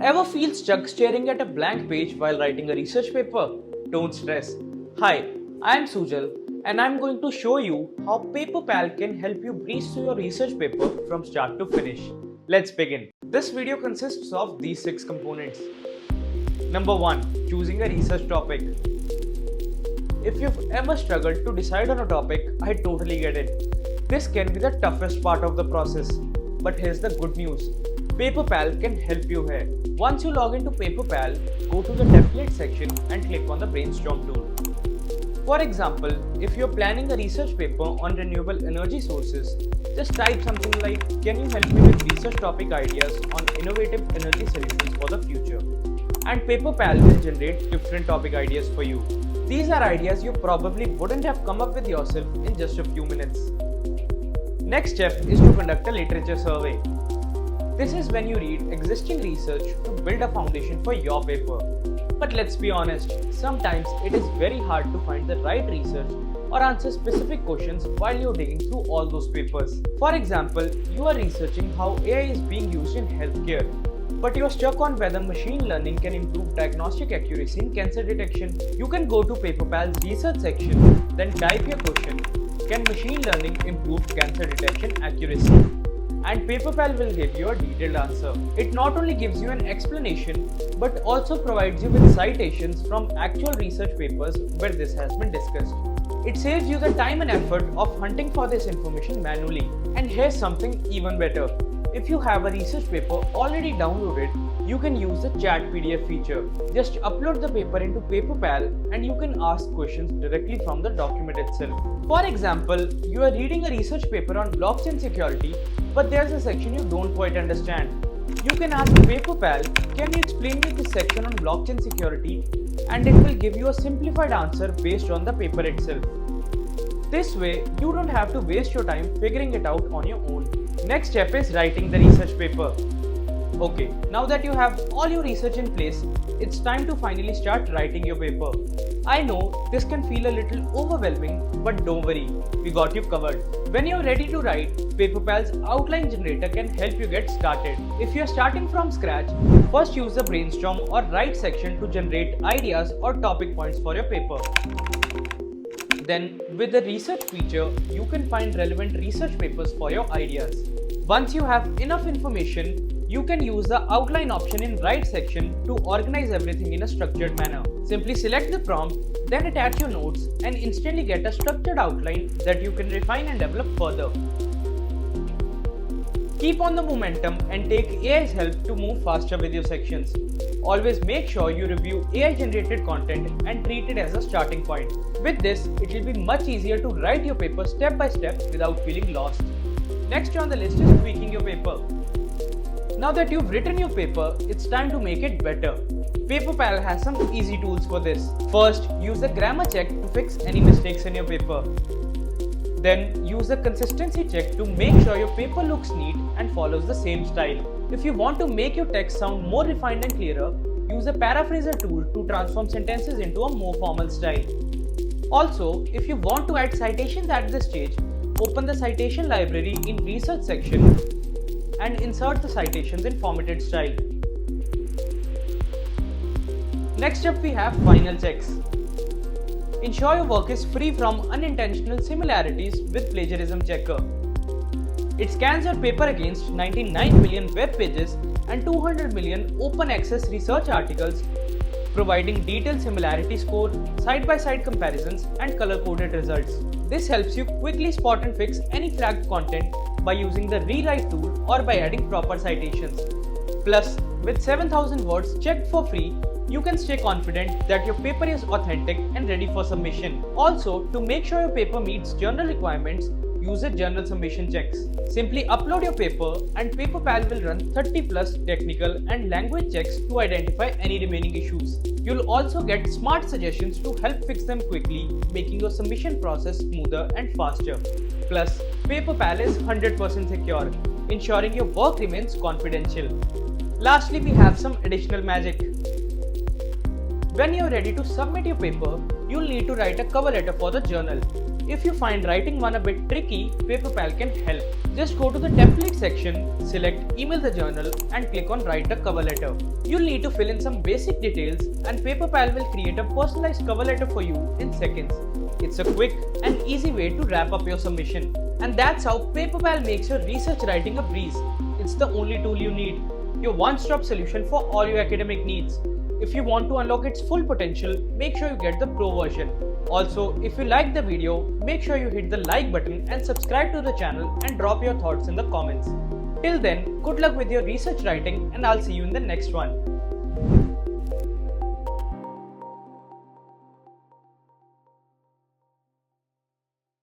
Ever feel stuck staring at a blank page while writing a research paper? Don't stress. Hi, I am Sujal and I am going to show you how Paperpal can help you breeze through your research paper from start to finish. Let's begin. This video consists of these 6 components. Number 1. Choosing a research topic. If you've ever struggled to decide on a topic, I totally get it. This can be the toughest part of the process. But here's the good news. Paperpal can help you here. Once you log into Paperpal, go to the template section and click on the brainstorm tool. For example, if you're planning a research paper on renewable energy sources, just type something like, "Can you help me with research topic ideas on innovative energy solutions for the future?" And Paperpal will generate different topic ideas for you. These are ideas you probably wouldn't have come up with yourself in just a few minutes. Next step is to conduct a literature survey. This is when you read existing research to build a foundation for your paper. But let's be honest, sometimes it is very hard to find the right research or answer specific questions while you're digging through all those papers. For example, you are researching how AI is being used in healthcare, but you're stuck on whether machine learning can improve diagnostic accuracy in cancer detection. You can go to Paperpal's research section, then type your question, "Can machine learning improve cancer detection accuracy?" And Paperpal will give you a detailed answer. It not only gives you an explanation, but also provides you with citations from actual research papers where this has been discussed. It saves you the time and effort of hunting for this information manually. And here's something even better. If you have a research paper already downloaded, you can use the chat PDF feature. Just upload the paper into Paperpal and you can ask questions directly from the document itself. For example, you are reading a research paper on blockchain security, but there's a section you don't quite understand. You can ask Paperpal, "Can you explain me this section on blockchain security?" And it will give you a simplified answer based on the paper itself. This way, you don't have to waste your time figuring it out on your own. Next step is writing the research paper. Okay, now that you have all your research in place, it's time to finally start writing your paper. I know this can feel a little overwhelming, but don't worry, we got you covered. When you're ready to write, Paperpal's outline generator can help you get started. If you're starting from scratch, first use the brainstorm or write section to generate ideas or topic points for your paper. Then, with the research feature, you can find relevant research papers for your ideas. Once you have enough information, you can use the outline option in Write section to organize everything in a structured manner. Simply select the prompt, then attach your notes and instantly get a structured outline that you can refine and develop further. Keep on the momentum and take AI's help to move faster with your sections. Always make sure you review AI generated content and treat it as a starting point. With this, it will be much easier to write your paper step by step without feeling lost. Next on the list is tweaking your paper. Now that you've written your paper, it's time to make it better. Paperpal has some easy tools for this. First, use the grammar check to fix any mistakes in your paper. Then, use the consistency check to make sure your paper looks neat and follows the same style. If you want to make your text sound more refined and clearer, use the paraphraser tool to transform sentences into a more formal style. Also, if you want to add citations at this stage, open the citation library in research section and insert the citations in formatted style. Next up we have final checks. Ensure your work is free from unintentional similarities with Plagiarism Checker. It scans your paper against 99 million web pages and 200 million open access research articles, providing detailed similarity score, side-by-side comparisons and color-coded results. This helps you quickly spot and fix any flagged content by using the rewrite tool or by adding proper citations. Plus, with 7,000 words checked for free, you can stay confident that your paper is authentic and ready for submission. Also, to make sure your paper meets journal requirements, use the journal submission checks. Simply upload your paper and Paperpal will run 30 plus technical and language checks to identify any remaining issues. You'll also get smart suggestions to help fix them quickly, making your submission process smoother and faster. Plus, Paperpal is 100% secure, ensuring your work remains confidential. Lastly, we have some additional magic. When you're ready to submit your paper, you'll need to write a cover letter for the journal. If you find writing one a bit tricky, Paperpal can help. Just go to the template section, select email the journal and click on write a cover letter. You'll need to fill in some basic details and Paperpal will create a personalized cover letter for you in seconds. It's a quick and easy way to wrap up your submission. And that's how Paperpal makes your research writing a breeze. It's the only tool you need, your one-stop solution for all your academic needs. If you want to unlock its full potential, make sure you get the pro version. Also, if you liked the video, make sure you hit the like button and subscribe to the channel and drop your thoughts in the comments. Till then, good luck with your research writing and I'll see you in the next one.